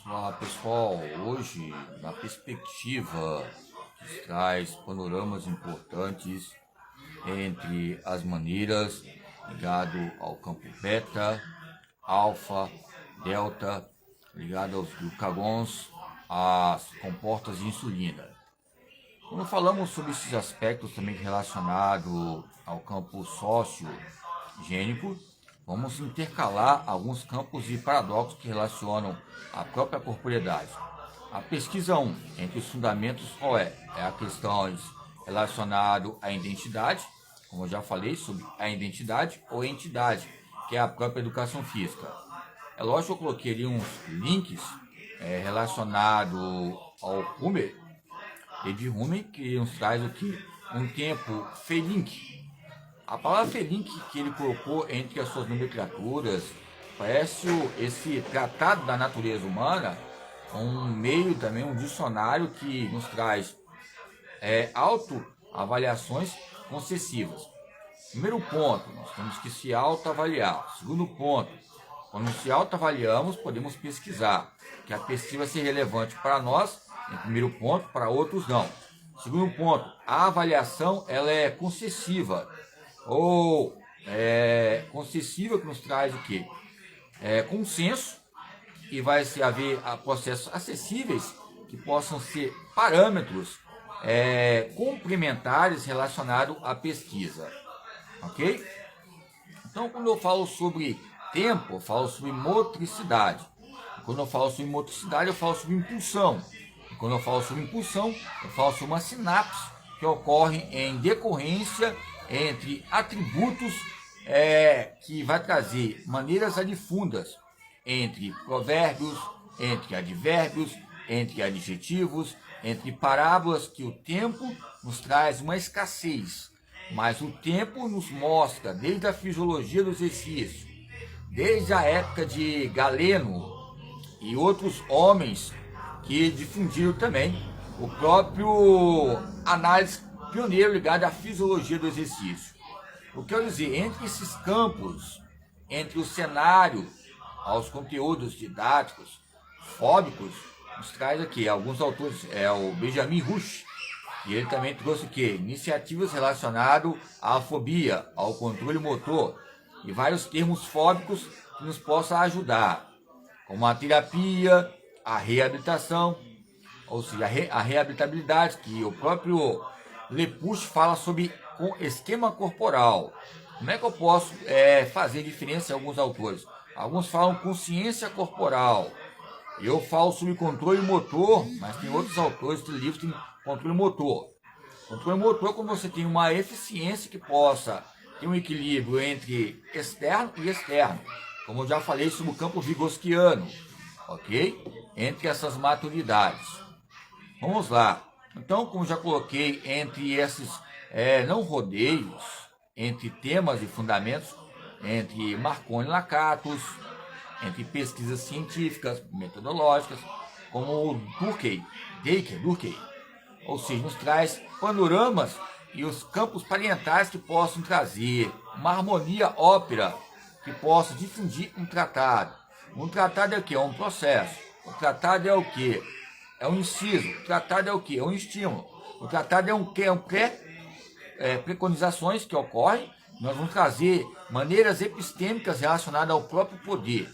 Olá pessoal, hoje na perspectiva que traz panoramas importantes entre as maneiras ligado ao campo beta, alfa, delta, ligado aos glucagons, às comportas de insulina. Quando falamos sobre esses aspectos também relacionados ao campo sociogênico, vamos intercalar alguns campos de paradoxos que relacionam a própria corporeidade. A pesquisa 1, entre os fundamentos, qual é? É a questão relacionada à identidade, como eu já falei, sobre a identidade ou entidade, que é a própria educação física. É lógico que eu coloquei ali uns links relacionados ao Humer, David Hume, que nos traz o que? Um tempo felink. A palavra felink que ele colocou entre as suas nomenclaturas parece esse tratado da natureza humana, um meio também, um dicionário que nos traz autoavaliações concessivas. Primeiro ponto, nós temos que se autoavaliar. Segundo ponto, quando se autoavaliamos, podemos pesquisar, que a pesquisa vai ser relevante para nós, em primeiro ponto, para outros não. Segundo ponto, a avaliação ela é concessiva, ou concessiva, que nos traz o quê? Consenso, e vai se haver processos acessíveis que possam ser parâmetros complementares relacionados à pesquisa, ok? Então, quando eu falo sobre tempo, eu falo sobre motricidade. Quando eu falo sobre motricidade, eu falo sobre impulsão. E quando eu falo sobre impulsão, eu falo sobre uma sinapse que ocorre em decorrência entre atributos que vai trazer maneiras adifundas entre provérbios, entre advérbios, entre adjetivos, entre parábolas, que o tempo nos traz uma escassez, mas o tempo nos mostra, desde a fisiologia do exercício, desde a época de Galeno e outros homens que difundiram também o próprio análise pioneiro ligado à fisiologia do exercício. O que eu quero dizer, entre esses campos, entre o cenário aos conteúdos didáticos, fóbicos, nos traz aqui alguns autores, o Benjamin Rush, e ele também trouxe o quê? Iniciativas relacionadas à fobia, ao controle motor, e vários termos fóbicos que nos possam ajudar, como a terapia, a reabilitação, ou seja, a reabilitabilidade, que o próprio Lepuch fala sobre com esquema corporal. Como é que eu posso fazer diferença em alguns autores? Alguns falam consciência corporal. Eu falo sobre controle motor, mas tem outros autores que livros têm controle motor. Controle motor é quando você tem uma eficiência que possa ter um equilíbrio entre externo e externo. Como eu já falei sobre o campo vygotsiano, ok? Entre essas maturidades. Vamos lá. Então, como já coloquei, entre esses não rodeios, entre temas e fundamentos, entre Marconi e Lakatos, entre pesquisas científicas, metodológicas, como o Durkheim, ou seja, nos traz panoramas e os campos parietais que possam trazer uma harmonia ópera, que possa difundir um tratado. Um tratado é o que? É um processo. O tratado é o que? É um inciso. O tratado é o que? É um estímulo. O tratado é um preconizações que ocorrem. Nós vamos trazer maneiras epistêmicas relacionadas ao próprio poder.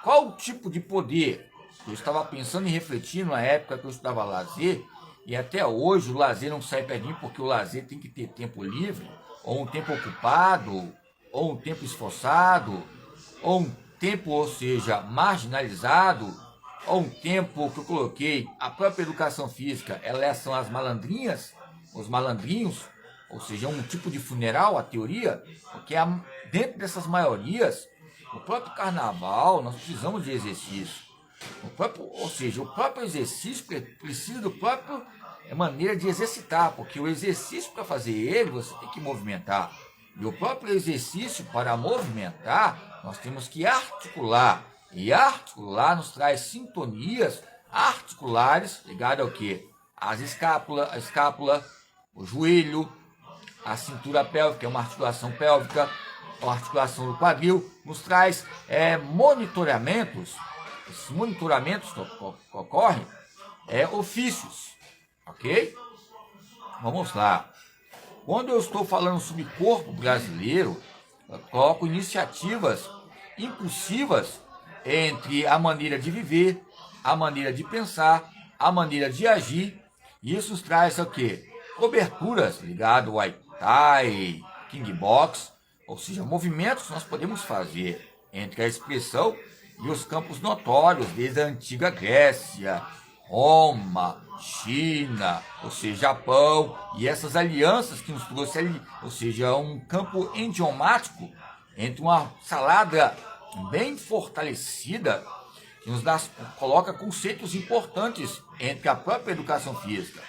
Qual o tipo de poder? Eu estava pensando e refletindo na época que eu estudava lazer, e até hoje o lazer não sai perto de mim, porque o lazer tem que ter tempo livre, ou um tempo ocupado, ou um tempo esforçado, ou um tempo, ou seja, marginalizado, ou um tempo que eu coloquei, a própria educação física, elas são as malandrinhas, os malandrinhos, ou seja, um tipo de funeral, a teoria, porque dentro dessas maiorias, o próprio carnaval, nós precisamos de exercício. Ou seja, o próprio exercício precisa do próprio maneira de exercitar, porque o exercício, para fazer ele, você tem que movimentar. E o próprio exercício, para movimentar, nós temos que articular. E articular nos traz sintonias articulares ligadas ao quê? A escápula, o joelho, a cintura pélvica, é uma articulação pélvica, a articulação do quadril, nos traz monitoramentos esses monitoramentos que ocorrem, ofícios, ok? Vamos lá. Quando eu estou falando sobre corpo brasileiro, eu coloco iniciativas impulsivas entre a maneira de viver, a maneira de pensar, a maneira de agir. E isso traz o quê? Coberturas ligadas ao Muay Thai, Kickbox, ou seja, movimentos que nós podemos fazer entre a expressão e os campos notórios desde a antiga Grécia, Roma, China, ou seja, Japão, e essas alianças que nos trouxe ali, ou seja, um campo idiomático entre uma salada bem fortalecida que coloca conceitos importantes entre a própria educação física.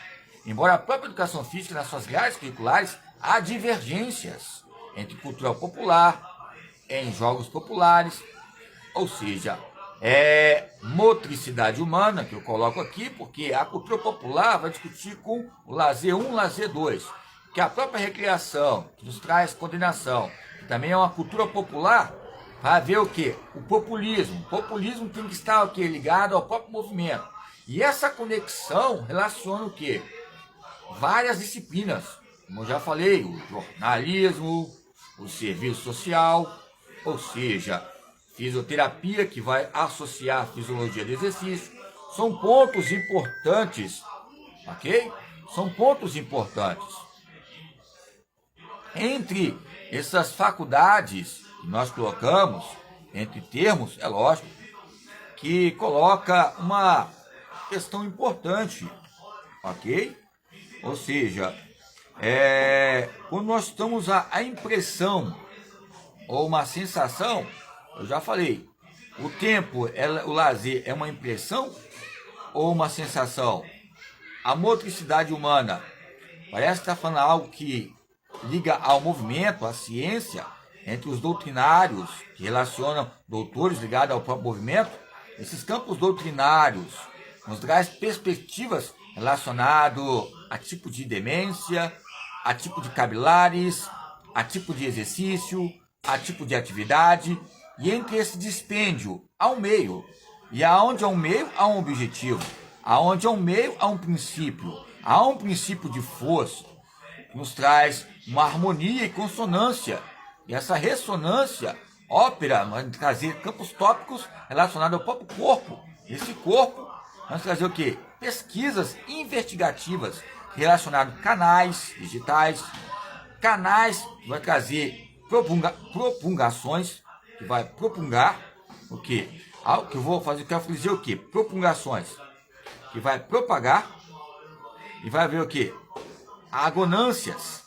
Embora a própria educação física, nas suas grades curriculares, há divergências entre cultura popular, em jogos populares, ou seja, motricidade humana, que eu coloco aqui, porque a cultura popular vai discutir com o lazer 1, lazer 2, que a própria recreação, que nos traz coordenação, que também é uma cultura popular, vai ver o que? O populismo. O populismo tem que estar o quê? Ligado ao próprio movimento. E essa conexão relaciona o quê? Várias disciplinas, como eu já falei, o jornalismo, o serviço social, ou seja, fisioterapia, que vai associar a fisiologia do exercício. São pontos importantes, ok? São pontos importantes. Entre essas faculdades que nós colocamos, entre termos, é lógico, que coloca uma questão importante, ok? Ou seja, quando nós estamos a impressão ou uma sensação, eu já falei, o tempo, o lazer é uma impressão ou uma sensação? A motricidade humana parece estar falando algo que liga ao movimento, à ciência, entre os doutrinários, que relacionam doutores ligados ao próprio movimento. Esses campos doutrinários nos traz perspectivas relacionadas a tipo de demência, a tipo de capilares, a tipo de exercício, a tipo de atividade, e entre esse dispêndio há um meio, e aonde há um meio há um objetivo, aonde há um meio há um princípio de força, que nos traz uma harmonia e consonância, e essa ressonância ópera vai trazer campos tópicos relacionados ao próprio corpo. Esse corpo vai trazer o quê? Pesquisas investigativas relacionadas a canais digitais, canais que vai trazer propagações, que vai propagar o quê? O que eu vou fazer, eu quero dizer o quê? Propagações, que vai propagar e vai ver o quê? Agonâncias,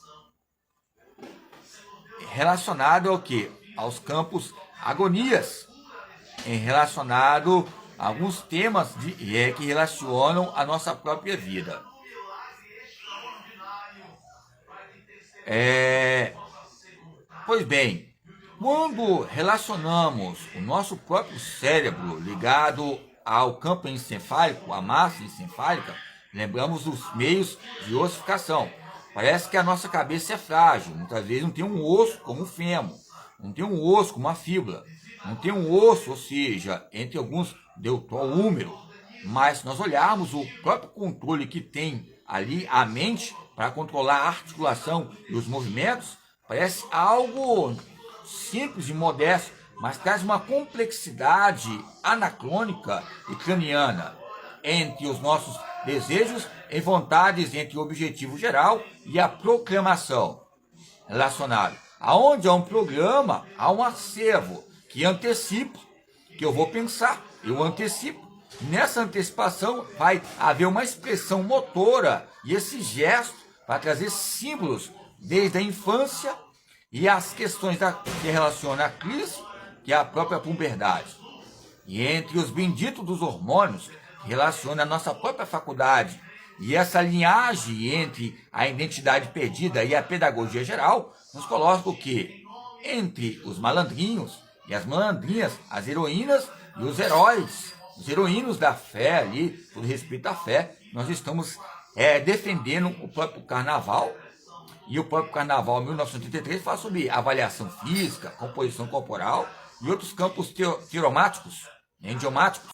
relacionado ao quê? Aos campos agonias, relacionado a alguns temas que relacionam a nossa própria vida. Pois bem, quando relacionamos o nosso próprio cérebro ligado ao campo encefálico, à massa encefálica, lembramos dos meios de ossificação. Parece que a nossa cabeça é frágil, muitas vezes não tem um osso como o fêmur, não tem um osso como a fíbula, não tem um osso, ou seja, entre alguns deltoúmero. Mas se nós olharmos o próprio controle que tem ali a mente para controlar a articulação e os movimentos, parece algo simples e modesto, mas traz uma complexidade anacrônica e craniana entre os nossos desejos e vontades, entre o objetivo geral e a proclamação relacionado. Aonde há um programa, há um acervo que antecipa, que eu vou pensar, eu antecipo. Nessa antecipação vai haver uma expressão motora e esse gesto vai trazer símbolos desde a infância e as questões que relacionam a crise, que é a própria puberdade. E entre os benditos dos hormônios, que relaciona a nossa própria faculdade, e essa linhagem entre a identidade perdida e a pedagogia geral, nos coloca o quê? Entre os malandrinhos e as malandrinhas, as heroínas e os heróis, os heroínos da fé ali, por respeito à fé, nós estamos defendendo o próprio carnaval. E o próprio Carnaval 1983 fala sobre avaliação física, composição corporal e outros campos teomáticos, idiomáticos.